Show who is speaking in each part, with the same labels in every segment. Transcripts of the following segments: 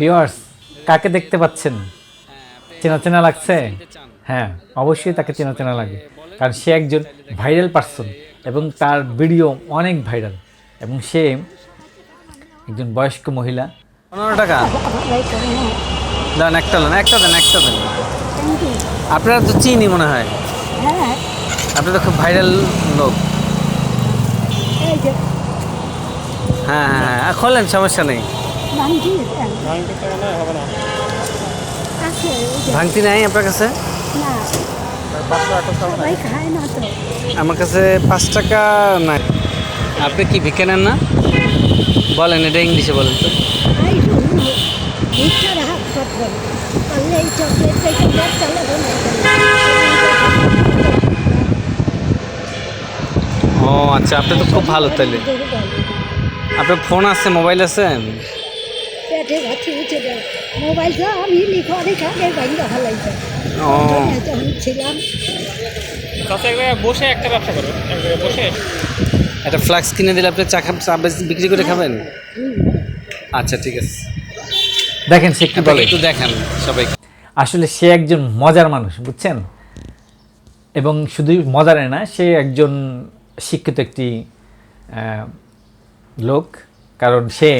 Speaker 1: Viewers, কাকে দেখতে পাচ্ছেন? চেনা চেনা লাগছে? হ্যাঁ, অবশ্যই তাকে চেনা চেনা লাগে, কারণ সে একজন ভাইরাল পারসন এবং তার ভিডিও অনেক ভাইরাল এবং সে একজন বয়স্ক মহিলা।
Speaker 2: 15 টাকা দেন, একটা দেন, একটা দেন, একটা দেন। আপনারা তো চিনি মনে হয়, আপনি তো খুব ভাইরাল লোক। হ্যাঁ হ্যাঁ হ্যাঁ, খোলেন, সমস্যা নেই। ভাঙতি নাই আপনার কাছে? আমার কাছে 5 টাকা নাই। আপনি কি ভিক্ষা নেন না? বলেন, এটা ইংলিশে বলেন তো। ও আচ্ছা, আপনি তো খুব ভালো তাইলে। আপনার ফোন আছে, মোবাইল আছে? ও
Speaker 3: বসে একটা ব্যবসা করো, বসে
Speaker 2: একটা ফ্লাক্স কিনে দিলে আপনি চা বিক্রি করে খাবেন? আচ্ছা ঠিক আছে,
Speaker 1: দেখেন সে কি বলে,
Speaker 2: একটু দেখান সবাই।
Speaker 1: আসলে সে একজন মজার মানুষ, বুঝছেন? এবং শুধু মজারে না, সে একজন শিক্ষিত একটি লোক, কারণ সে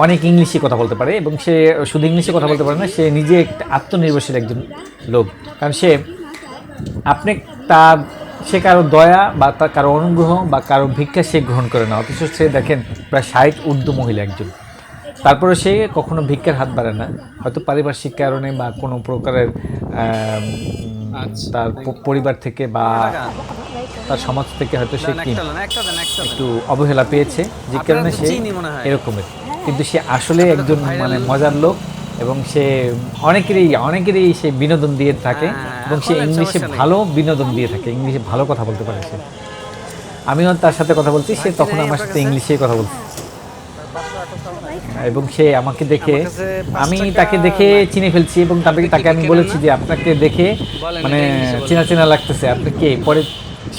Speaker 1: অনেক ইংলিশে কথা বলতে পারে এবং সে শুধু ইংলিশে কথা বলতে পারে না, সে নিজে একটা আত্মনির্ভরশীল একজন লোক। কারণ সে আপনি তার সে কারো দয়া বা তার কারো অনুগ্রহ বা কারো ভিক্ষা সে গ্রহণ করে না, অথচ সে দেখেন প্রায় 60 ঊর্ধ্ব মহিলা একজন, তারপরে সে কখনো ভিক্ষার হাত বাড়ায় না। হয়তো পারিপার্শ্বিক কারণে বা কোনো প্রকারের তার পরিবার থেকে বা তার সমাজ থেকে হয়তো সে একটু অবহেলা পেয়েছে, যে কারণে সে এরকমের। কিন্তু সে আসলে একজন মানে মজার লোক এবং সে অনেকেরই সে বিনোদন দিয়ে থাকে এবং সে ইংলিশে ভালো বিনোদন দিয়ে থাকে, ইংলিশে ভালো কথা বলতে পারে সে। আমিও তার সাথে কথা বলছি, সে তখন আমার সাথে ইংলিশেই কথা বলছে এবং সে আমাকে দেখে, আমি তাকে দেখে চিনে ফেলছি এবং তাকে আমি বলেছি যে আপনাকে দেখে মানে চেনা চেনা লাগতেছে, আপনি কে? পরে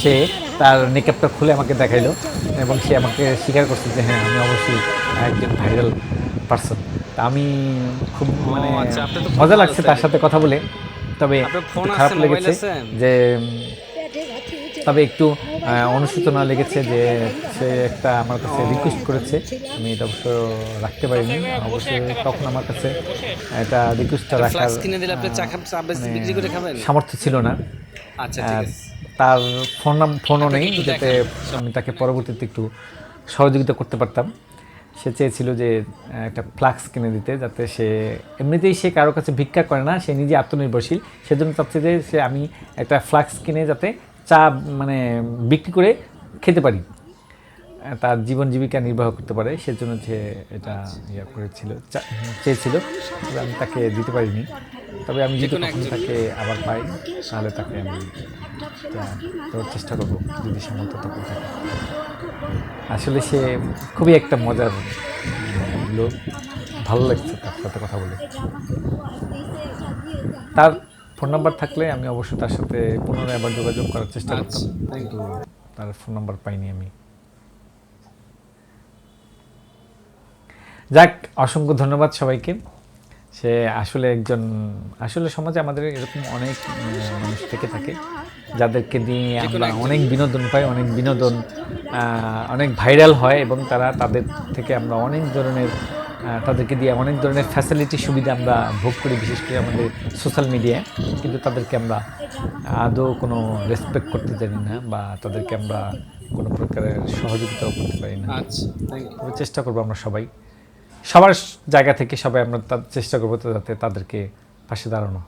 Speaker 1: সে তার মেকআপটা খুলে আমাকে দেখাইলো এবং সে আমাকে স্বীকার করছে যে হ্যাঁ, আমি অবশ্যই একজন ভাইরাল পারসন। তা আমি খুব মানে মজা লাগছে তার সাথে কথা বলে, তবে খারাপ লেগেছে যে, তবে একটু অনুশোচনা লেগেছে যে সে একটা আমার কাছে রিকোয়েস্ট করেছে, আমি এটা অবশ্য রাখতে পারিনি। অবশ্যই তখন আমার কাছে এটা রিকোয়েস্টটা রাখার সামর্থ্য ছিল না। তার ফোনও নেই, যাতে আমি তাকে পরবর্তীতে একটু সহযোগিতা করতে পারতাম। সে চেয়েছিল যে একটা ফ্লাক্স কিনে দিতে, যাতে সে এমনিতেই সে কারোর কাছে ভিক্ষা করে না, সে নিজে আত্মনির্ভরশীল, সেজন্য চাচ্ছে যে সে আমি একটা ফ্লাক্স কিনে যাতে চা মানে বিক্রি করে খেতে পারি, তার জীবন জীবিকা নির্বাহ করতে পারে, সেজন্য সে এটা চেয়েছিল। তবে আমি তাকে দিতে পারিনি। তবে আমি যদি কখনো তাকে আবার পাই তাহলে তাকে আমি দেওয়ার চেষ্টা করবো, যদি সামর্থ্য থাকে। আসলে সে খুবই একটা মজার লোক, ভালো লাগছে তার সাথে কথা বলে। তার ফোন নাম্বার থাকলে আমি অবশ্যই তার সাথে পুনরায় আবার যোগাযোগ করার চেষ্টা করতাম, কিন্তু তার ফোন নাম্বার পাইনি আমি। যাক, অসংখ্য ধন্যবাদ সবাইকে। সে আসলে আসলে সমাজে আমাদের এরকম অনেক মানুষ থেকে থাকে, যাদেরকে দিয়ে আমরা অনেক বিনোদন পাই, অনেক ভাইরাল হয় এবং তাদের থেকে আমরা তাদেরকে দিয়ে অনেক ধরনের ফ্যাসিলিটি সুবিধা আমরা ভোগ করি, বিশেষ করে আমাদের সোশ্যাল মিডিয়ায়। কিন্তু তাদেরকে আমরা আদৌ কোনো রেসপেক্ট করতে জানি না বা তাদেরকে আমরা কোনো প্রকারের সহযোগিতাও করতে পারি না। তবে চেষ্টা করবো আমরা সবার জায়গা থেকে আমরা চেষ্টা করবো যাতে তাদেরকে পাশে দাঁড়ানো।